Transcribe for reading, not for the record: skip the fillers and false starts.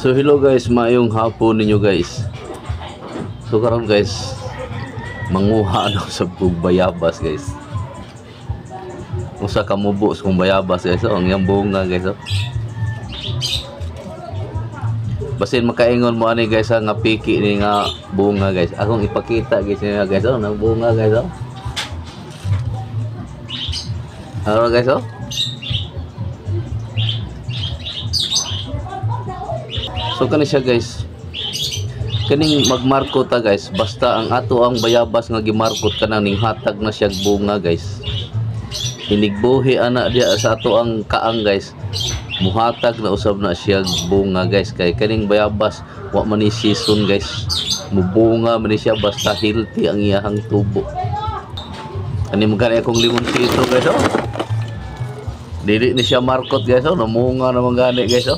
So hello guys, maayong hapon ninyo guys. So karon guys, manguha na sa kong bayabas guys. Usa ka mubo sa kong bayabas guys. Ang yang bunga guys. Basin makaingon mo ani guys nga piki ni nga bunga guys. Akong ipakita guys niya guys. Nang bunga guys. Ano guys So kani siya guys. Kaning magmarko ta guys. Basta ang ato ang bayabas nga gimarkot kana ning hatag na siya bunga guys. Hinigbuhi ana dia sa ato ang kaang guys. Muhatag na usab na siya bunga guys. Kay kaning bayabas wa man ni season guys. Mubunga man ni siya basta healthy ang iyahang tubo. Ani magani akong limonsito guys Dili ni siya markot guys namunga naman gani guys